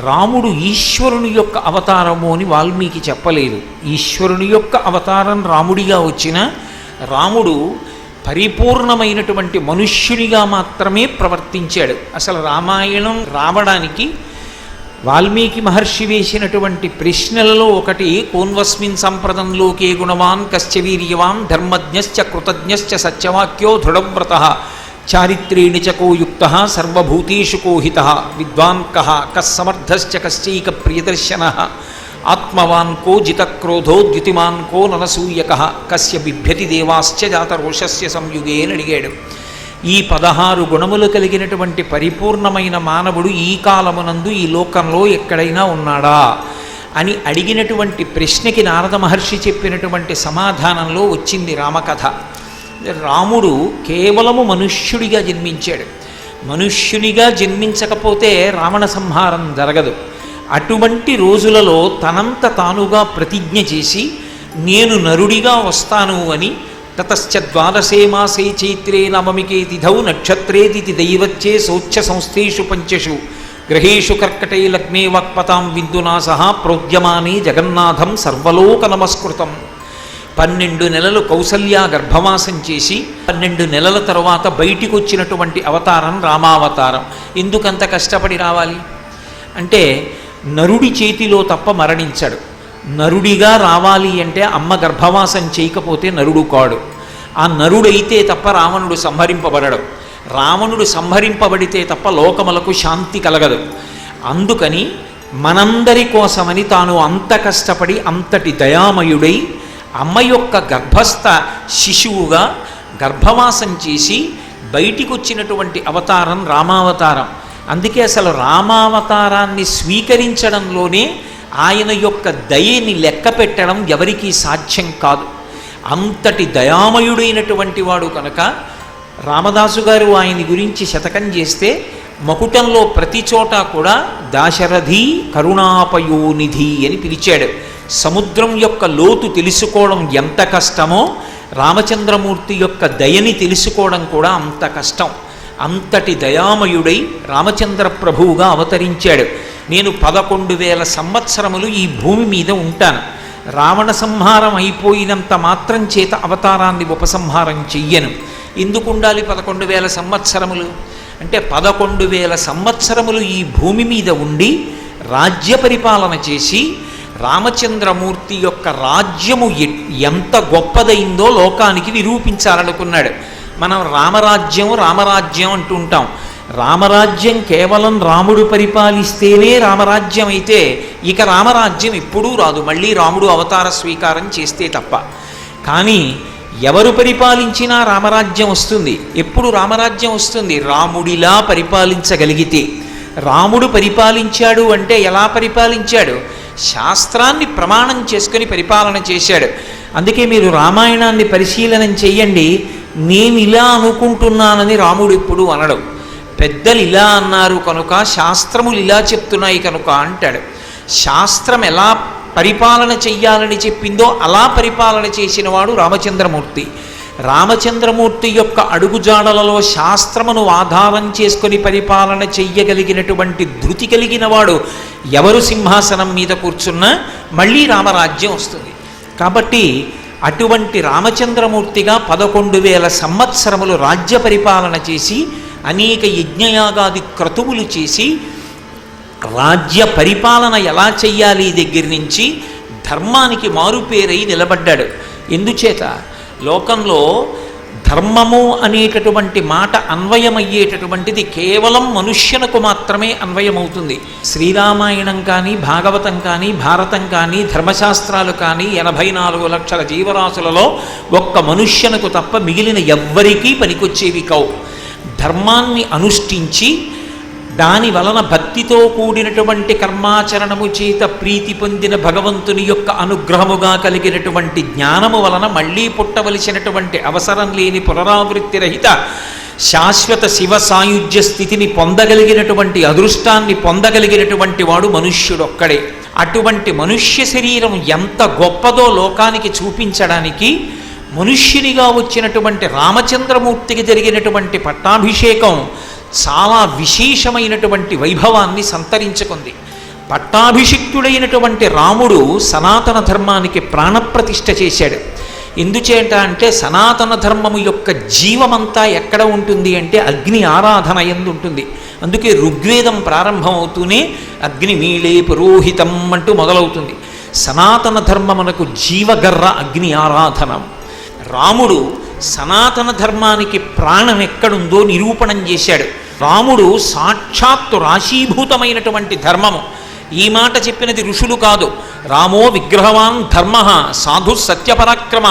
రాముడు ఈశ్వరుని యొక్క అవతారము అని వాల్మీకి చెప్పలేదు. ఈశ్వరుని యొక్క అవతారం రాముడిగా వచ్చిన రాముడు పరిపూర్ణమైనటువంటి మనుష్యునిగా మాత్రమే ప్రవర్తించాడు. అసలు రామాయణం రావడానికి వాల్మీకి మహర్షి వేసినటువంటి ప్రశ్నలలో ఒకటి, కోన్వస్మిన్ సంప్రదంలోకే గుణవాన్ కశ్చ వీర్యవాన్ ధర్మజ్ఞశ్చ కృతజ్ఞశ్చ సత్యవాక్యో దృఢవ్రతః చారిత్రేణి చ కో యుక్తః సర్వభూతేషు కోహితః విద్వాన్ కః కస్సమర్థశ్చ కశ్చైక ప్రియదర్శనః ఆత్మవాన్ కో జితక్రోధో ద్యుతిమాన్ కో ననసూయకః కస్య బిభ్యతి దేవాశ్చ జాతరోషస్య సంయుగే అని అడిగాడు. ఈ 16 గుణములు కలిగినటువంటి పరిపూర్ణమైన మానవుడు ఈ కాలమునందు ఈ లోకంలో ఎక్కడైనా ఉన్నాడా అని అడిగినటువంటి ప్రశ్నకి నారద మహర్షి చెప్పినటువంటి సమాధానంలో వచ్చింది రామకథ. రాముడు కేవలము మనుష్యుడిగా జన్మించాడు. మనుష్యునిగా జన్మించకపోతే రావణ సంహారం జరగదు. అటువంటి రోజులలో తనంత తానుగా ప్రతిజ్ఞ చేసి నేను నరుడిగా వస్తాను అని, తతశ్చ ద్వాదశే మాసే చైత్రే నవమికే తిథౌ నక్షత్రే తిథి దైవచ్చే సౌచ్ఛ సంస్థేషు పంచషు గ్రహేషు కర్కటే లగ్నే వాక్పతాం విందునా సహా ప్రోద్యమానే జగన్నాథం సర్వలోక నమస్కృతం. 12 నెలలు కౌసల్య గర్భవాసం చేసి 12 నెలల తరువాత బయటికి వచ్చినటువంటి అవతారం రామావతారం. ఎందుకంత కష్టపడి రావాలి అంటే నరుడి చేతిలో తప్ప మరణించడు. నరుడిగా రావాలి అంటే అమ్మ గర్భవాసం చేయకపోతే నరుడు కాడు. ఆ నరుడైతే తప్ప రావణుడు సంహరింపబడడు. రావణుడు సంహరింపబడితే తప్ప లోకములకు శాంతి కలగదు. అందుకని మనందరి కోసమని తాను అంత కష్టపడి అంతటి దయామయుడై అమ్మ యొక్క గర్భస్థ శిశువుగా గర్భవాసం చేసి బయటికి వచ్చినటువంటి అవతారం రామావతారం. అందుకే అసలు రామావతారాన్ని స్వీకరించడంలోనే ఆయన యొక్క దయని లెక్క పెట్టడం ఎవరికీ సాధ్యం కాదు. అంతటి దయామయుడైనటువంటి వాడు కనుక రామదాసు గారు ఆయన గురించి శతకం చేస్తే మకుటంలో ప్రతి చోట కూడా దాశరథి కరుణాపయోనిధి అని పిలిచాడు. సముద్రం యొక్క లోతు తెలుసుకోవడం ఎంత కష్టమో రామచంద్రమూర్తి యొక్క దయని తెలుసుకోవడం కూడా అంత కష్టం. అంతటి దయామయుడై రామచంద్ర ప్రభువుగా అవతరించాడు. నేను 11,000 సంవత్సరములు ఈ భూమి మీద ఉంటాను. రావణ సంహారం అయిపోయినంత మాత్రం చేత అవతారాన్ని ఉపసంహారం చెయ్యను. ఎందుకు ఉండాలి 11,000 సంవత్సరములు అంటే 11,000 సంవత్సరములు ఈ భూమి మీద ఉండి రాజ్య పరిపాలన చేసి రామచంద్రమూర్తి యొక్క రాజ్యము ఎంత గొప్పదైందో లోకానికి నిరూపించాలనుకున్నాడు. మనం రామరాజ్యం అంటూ ఉంటాం. రామరాజ్యం కేవలం రాముడు పరిపాలిస్తేనే రామరాజ్యం అయితే ఇక రామరాజ్యం ఎప్పుడూ రాదు, మళ్ళీ రాముడు అవతార స్వీకారం చేస్తే తప్ప. కానీ ఎవరు పరిపాలించినా రామరాజ్యం వస్తుంది. ఎప్పుడు రామరాజ్యం వస్తుంది? రాముడిలా పరిపాలించగలిగితే. రాముడు పరిపాలించాడు అంటే ఎలా పరిపాలించాడు? శాస్త్రాన్ని ప్రమాణం చేసుకుని పరిపాలన చేశాడు. అందుకే మీరు రామాయణాన్ని పరిశీలనం చెయ్యండి. నేను ఇలా అనుకుంటున్నానని రాముడు ఎప్పుడు అనడు. పెద్దలు ఇలా అన్నారు కనుక, శాస్త్రములు ఇలా చెప్తున్నాయి కనుక అంటాడు. శాస్త్రం ఎలా పరిపాలన చెయ్యాలని చెప్పిందో అలా పరిపాలన చేసినవాడు రామచంద్రమూర్తి. రామచంద్రమూర్తి యొక్క అడుగుజాడలలో శాస్త్రమును ఆధారం చేసుకొని పరిపాలన చెయ్యగలిగినటువంటి ధృతి కలిగిన వాడు ఎవరు సింహాసనం మీద కూర్చున్నా మళ్ళీ రామరాజ్యం వస్తుంది. కాబట్టి అటువంటి రామచంద్రమూర్తిగా 11,000 సంవత్సరములు రాజ్య పరిపాలన చేసి అనేక యజ్ఞయాగాది క్రతువులు చేసి రాజ్య పరిపాలన ఎలా చెయ్యాలి దగ్గర నుంచి ధర్మానికి మారుపేరై నిలబడ్డాడు. ఎందుచేత లోకంలో ధర్మము అనేటటువంటి మాట అన్వయమయ్యేటటువంటిది కేవలం మనుష్యునకు మాత్రమే అన్వయమవుతుంది. శ్రీరామాయణం కానీ, భాగవతం కానీ, భారతం కానీ, ధర్మశాస్త్రాలు కానీ 84 లక్షల జీవరాశులలో ఒక్క మనుష్యునకు తప్ప మిగిలిన ఎవ్వరికీ పనికొచ్చేవి కావు. ధర్మాన్ని అనుష్ఠించి దాని వలన భక్తితో కూడినటువంటి కర్మాచరణము చేత ప్రీతి పొందిన భగవంతుని యొక్క అనుగ్రహముగా కలిగినటువంటి జ్ఞానము వలన మళ్ళీ పుట్టవలసినటువంటి అవసరం లేని పునరావృత్తి రహిత శాశ్వత శివ సాయుధ్య స్థితిని పొందగలిగినటువంటి అదృష్టాన్ని పొందగలిగినటువంటి వాడు మనుష్యుడొక్కడే. అటువంటి మనుష్య శరీరం ఎంత గొప్పదో లోకానికి చూపించడానికి మనుష్యునిగా వచ్చినటువంటి రామచంద్రమూర్తికి జరిగినటువంటి పట్టాభిషేకం చాలా విశేషమైనటువంటి వైభవాన్ని సంతరించుకుంది. పట్టాభిషిక్తుడైనటువంటి రాముడు సనాతన ధర్మానికి ప్రాణప్రతిష్ఠ చేశాడు. ఎందుచేత అంటే సనాతన ధర్మము యొక్క జీవమంతా ఎక్కడ ఉంటుంది అంటే అగ్ని ఆరాధన యందు ఉంటుంది. అందుకే ఋగ్వేదం ప్రారంభమవుతూనే అగ్నిమీళే పురోహితం అంటూ మొదలవుతుంది. సనాతన ధర్మమునకు జీవగర్ర అగ్ని ఆరాధనం. రాముడు సనాతన ధర్మానికి ప్రాణం ఎక్కడుందో నిరూపణం చేశాడు. రాముడు సాక్షాత్తు రాశీభూతమైనటువంటి ధర్మము. ఈ మాట చెప్పినది ఋషులు కాదు. రామో విగ్రహవాన్ ధర్మ సాధు సత్యపరాక్రమ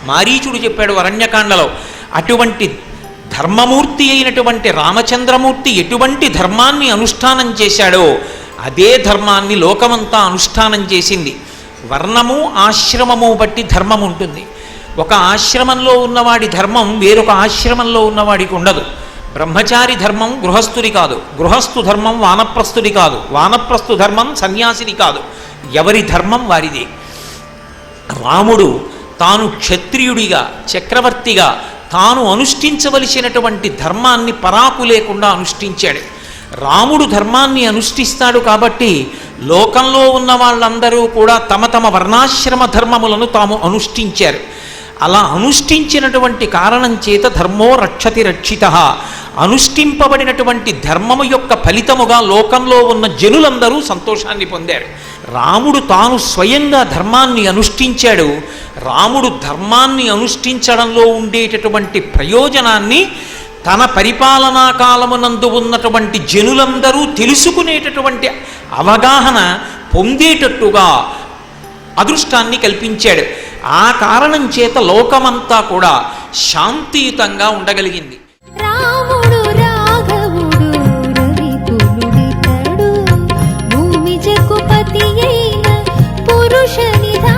మారీచుడు చెప్పాడు అరణ్యకాండలో. అటువంటి ధర్మమూర్తి అయినటువంటి రామచంద్రమూర్తి ఎటువంటి ధర్మాన్ని అనుష్ఠానం చేశాడో అదే ధర్మాన్ని లోకమంతా అనుష్ఠానం చేసింది. వర్ణము ఆశ్రమము బట్టి ధర్మం ఉంటుంది. ఒక ఆశ్రమంలో ఉన్నవాడి ధర్మం వేరొక ఆశ్రమంలో ఉన్నవాడికి ఉండదు. బ్రహ్మచారి ధర్మం గృహస్థుడి కాదు, గృహస్థు ధర్మం వానప్రస్థుడి కాదు, వానప్రస్థు ధర్మం సన్యాసిని కాదు. ఎవరి ధర్మం వారిదే. రాముడు తాను క్షత్రియుడిగా చక్రవర్తిగా తాను అనుష్ఠించవలసినటువంటి ధర్మాన్ని పరాకు లేకుండా అనుష్ఠించాడు. రాముడు ధర్మాన్ని అనుష్ఠిస్తాడు కాబట్టి లోకంలో ఉన్న వాళ్ళందరూ కూడా తమ తమ వర్ణాశ్రమ ధర్మములను తాము అనుష్ఠించారు. అలా అనుష్ఠించినటువంటి కారణం చేత ధర్మో రక్షతి రక్షిత. అనుష్ఠింపబడినటువంటి ధర్మము యొక్క ఫలితముగా లోకంలో ఉన్న జనులందరూ సంతోషాన్ని పొందారు. రాముడు తాను స్వయంగా ధర్మాన్ని అనుష్ఠించాడు. రాముడు ధర్మాన్ని అనుష్ఠించడంలో ఉండేటటువంటి ప్రయోజనాన్ని తన పరిపాలనా కాలమునందు ఉన్నటువంటి జనులందరూ తెలుసుకునేటటువంటి అవగాహన పొందేటట్టుగా అదృష్టాన్ని కల్పించాడు. ఆ కారణం చేత లోకమంతా కూడా శాంతియుతంగా ఉండగలిగింది. రాముడు రాఘవుడు రవికులుడితడు భూమి జగుపతి అయిన పురుష నిధా